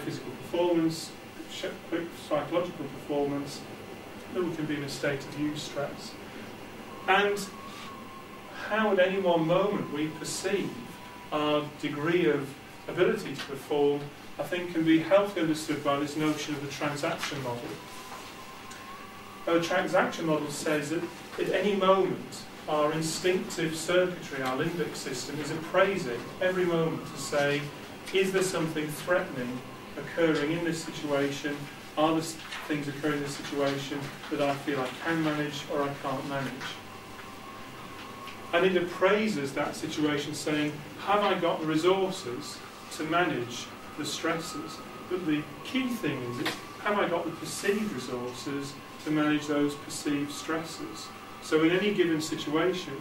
physical performance, quick psychological performance, that we can be in a state of eustress. And how at any one moment we perceive our degree of ability to perform, I think can be helpfully understood by this notion of the transaction model. Now, the transaction model says that at any moment our instinctive circuitry, our limbic system, is appraising every moment to say, is there something threatening occurring in this situation? Are there things occurring in this situation that I feel I can manage or I can't manage? And it appraises that situation saying, have I got the resources to manage the stresses? But the key thing is, have I got the perceived resources to manage those perceived stresses? So in any given situation,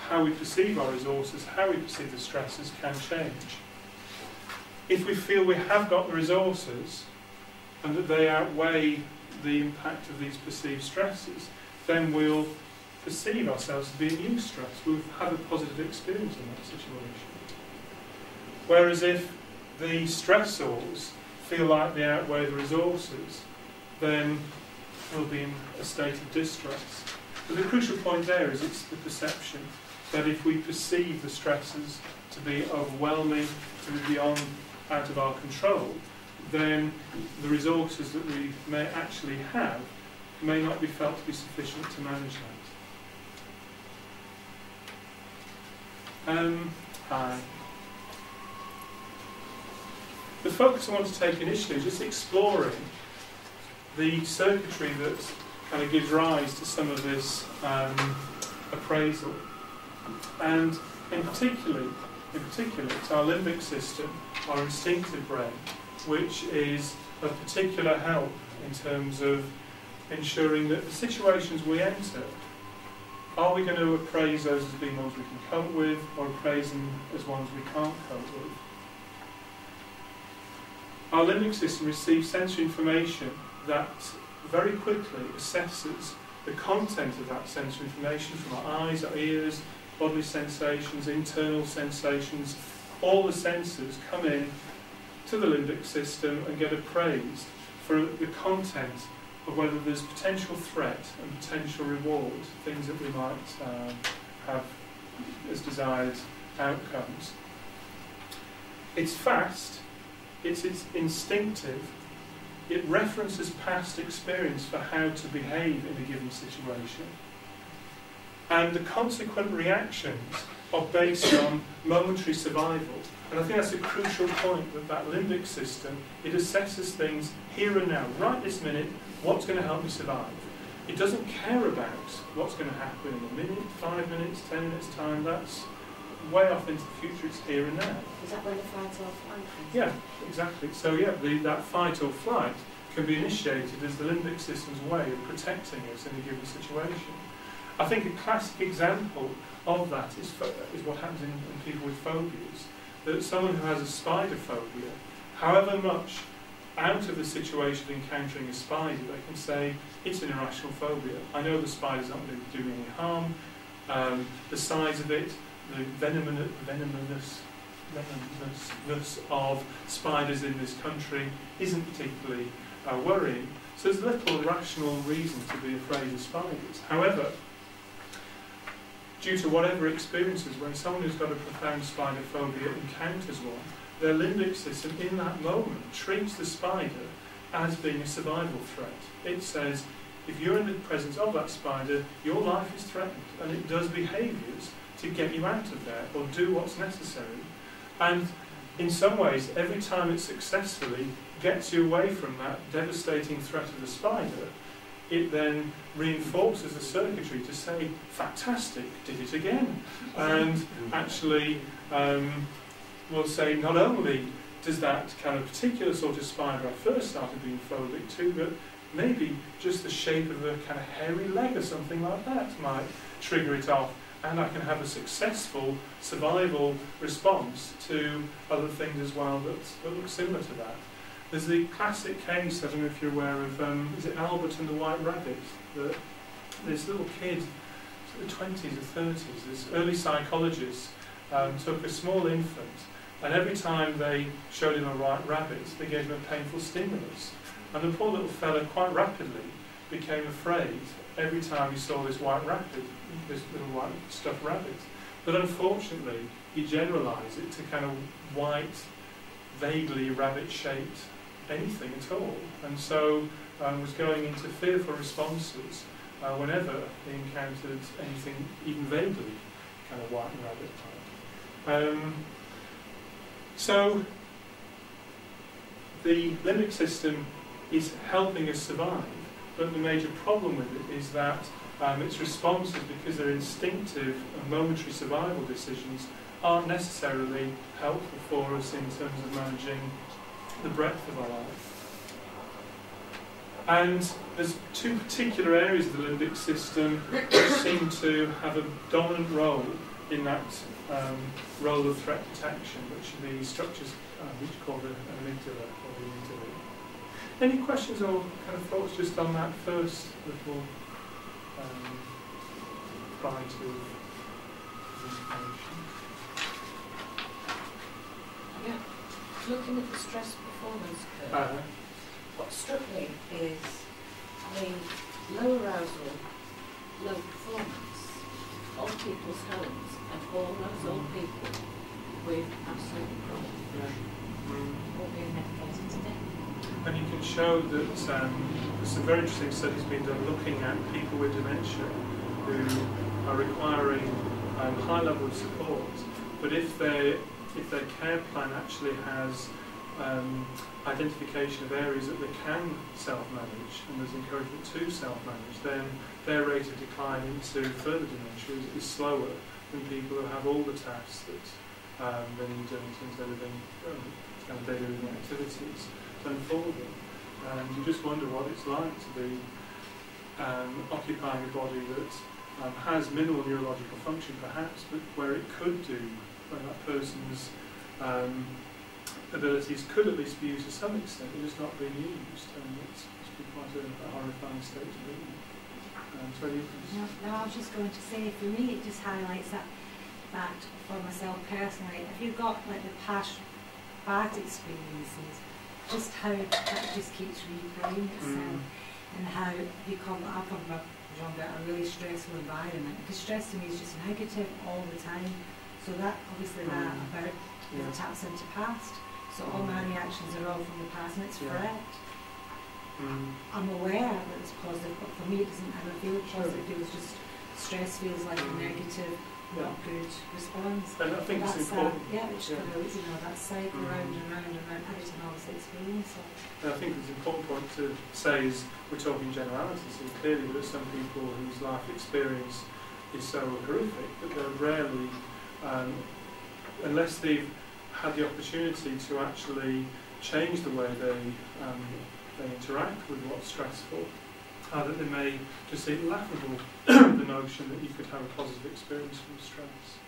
how we perceive our resources, how we perceive the stresses can change. If we feel we have got the resources and that they outweigh the impact of these perceived stresses, then we'll perceive ourselves to be in eustress. We'll have a positive experience in that situation. Whereas if the stressors feel like they outweigh the resources, then we'll be in a state of distress. But the crucial point there is it's the perception that if we perceive the stresses to be overwhelming, to be beyond, out of our control, then the resources that we may actually have may not be felt to be sufficient to manage that. Hi. The focus I want to take initially is just exploring the circuitry that kind of gives rise to some of this appraisal. And in particular, it's our limbic system, our instinctive brain, which is of particular help in terms of ensuring that the situations we enter, are we going to appraise those as being ones we can cope with, or appraise them as ones we can't cope with? Our limbic system receives sensory information that very quickly assesses the content of that sensory information from our eyes, our ears, bodily sensations, internal sensations. All the senses come in to the limbic system and get appraised for the content of whether there's potential threat and potential reward, things that we might have as desired outcomes. It's fast, it's instinctive, it references past experience for how to behave in a given situation. And the consequent reactions are based on momentary survival. And I think that's a crucial point, that that limbic system, it assesses things here and now, right this minute, what's going to help me survive. It doesn't care about what's going to happen in a minute, 5 minutes, 10 minutes time. That's way off into the future. It's here and now. Is that where the fight or flight comes? Yeah, exactly. So yeah, that fight or flight can be initiated as the limbic system's way of protecting us in a given situation. I think a classic example of that is what happens in people with phobias. That someone who has a spider phobia, however much out of the situation of encountering a spider, they can say, it's an irrational phobia. I know the spider's not going to do me any harm. The size of it, the venomousness of spiders in this country isn't particularly worrying. So there's little rational reason to be afraid of spiders. However, due to whatever experiences, when someone who's got a profound spider phobia encounters one, their limbic system in that moment treats the spider as being a survival threat. It says, if you're in the presence of that spider, your life is threatened, and it does behaviours to get you out of there, or do what's necessary. And in some ways, every time it successfully gets you away from that devastating threat of the spider, it then reinforces the circuitry to say, fantastic, did it again. And actually will say, not only does that kind of particular sort of spider I first started being phobic to, but maybe just the shape of a kind of hairy leg or something like that might trigger it off, and I can have a successful survival response to other things as well that look similar to that. There's the classic case, I don't know if you're aware of, is it Albert and the White Rabbit? This little kid, in the 20s or 30s, this early psychologist took a small infant And every time they showed him a white rabbit, they gave him a painful stimulus. And the poor little fella quite rapidly became afraid every time he saw this white rabbit, this little white stuffed rabbit. But unfortunately, he generalised it to kind of white, vaguely rabbit-shaped anything at all. And so was going into fearful responses whenever he encountered anything even vaguely kind of white and rabbit-like. So the limbic system is helping us survive, but the major problem with it is that its responses, because they're instinctive and momentary survival decisions, aren't necessarily helpful for us in terms of managing the breadth of our life. And there's two particular areas of the limbic system which seem to have a dominant role in that role of threat detection, which are the structures which are called the amygdala or the amygdala. Any questions or kind of thoughts just on that first little bite of information? Yeah. Looking at the stress performance curve, what struck me is low arousal, low performance, old people's homes, and all those old people with absolute problems, all being medicated to death. And you can show that there's some very interesting studies being done looking at people with dementia who are requiring high level of support, but if their care plan actually has identification of areas that they can self-manage, and there's encouragement to self-manage, then their rate of decline into further dementia is slower than people who have all the tasks that they need done in terms of living kind of daily living activities done for them. And you just wonder what it's like to be occupying a body that has minimal neurological function perhaps, but where it could do, where that person's abilities could at least be used to some extent, but it's not being used, and it's quite a horrifying state to be in. No, I was just going to say, for me it just highlights that for myself personally, if you've got like the past bad experiences, just how that just keeps replaying itself, and how I come from a really stressful environment, because stress to me is just negative all the time, so that obviously that about taps into past, so all my reactions are all from the past, and it's correct. I'm aware that it's positive, but for me it doesn't ever feel positive. It feels just stress feels like a negative, not good response. And I think it's important. Which goes, that cycle round and round and round every time I was experiencing. And I think it's an important point to say is we're talking generalities, and clearly there are some people whose life experience is so horrific that they're rarely, unless they've had the opportunity to actually change the way they interact with what's stressful, that they may just see laughable the notion that you could have a positive experience from stress.